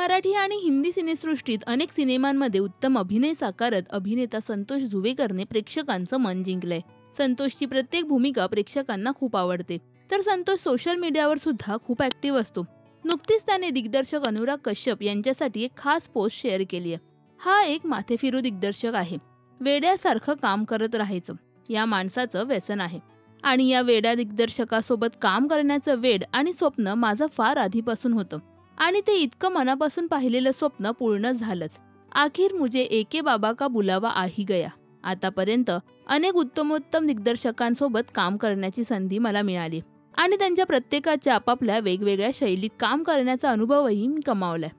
मराठी आणि हिंदी सिनेसृष्टीत अनेक सिनेमांमध्ये उत्तम अभिनय साकारत अभिनेता संतोष जुवेकरने प्रेक्षकांचं मन जिंकलंय. संतोषची प्रत्येक भूमिका प्रेक्षकांना खूप आवडते. तर संतोष सोशल मीडियावर सुद्धा खूप ऍक्टिव्ह असतो. नुकतीच त्याने दिग्दर्शक अनुराग कश्यप यांच्यासाठी एक खास पोस्ट शेअर केली आहे. हा एक माथेफिरू दिग्दर्शक आहे. वेड्यासारखं काम करत राहायचं या माणसाचं व्यसन आहे. आणि या वेड्या दिग्दर्शकासोबत काम करण्याचं वेड आणि स्वप्न माझं फार आधीपासून होतं. आणि ते इतकं मनापासून पाहिलेलं स्वप्न पूर्ण झालंच. आखिर मुझे एके बाबा का बुलावा आ ही गया. आतापर्यंत अनेक उत्तमोत्तम दिग्दर्शकांसोबत काम करण्याची संधी मला मिळाली आणि त्यांच्या प्रत्येकाच्या आपापल्या वेगवेगळ्या शैलीत काम करण्याचा अनुभवही मी कमावलाय.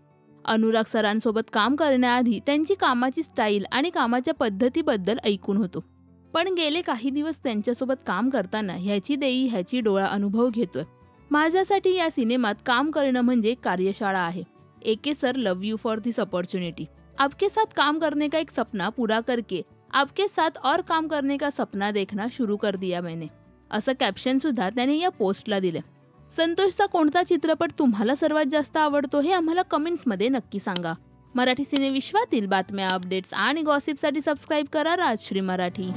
अनुराग सरांसोबत काम करण्याआधी त्यांची कामाची स्टाईल आणि कामाच्या पद्धतीबद्दल ऐकून होतो. पण गेले काही दिवस त्यांच्यासोबत काम करताना ह्याची देई ह्याची डोळा अनुभव घेतोय. माझ्यासाठी या सिनेमात काम करणं म्हणजे कार्यशाळा आहे. एके sir love you for this opportunity. आपके साथ काम करने का एक सपना पूरा करके आपके साथ और काम करने का सपना देखना शुरू कर दिया मैंने, असं कॅप्शन सुद्धा त्याने या पोस्टला दिलं. संतोषचा कोणता चित्रपट तुम्हाला सर्वात जास्त आवडतो हे आम्हाला कमेंट्समध्ये नक्की सांगा. मराठी सिने विश्वातील बातम्या, अपडेट्स आणि गॉसिपसाठी सबस्क्राईब करा राजश्री मराठी.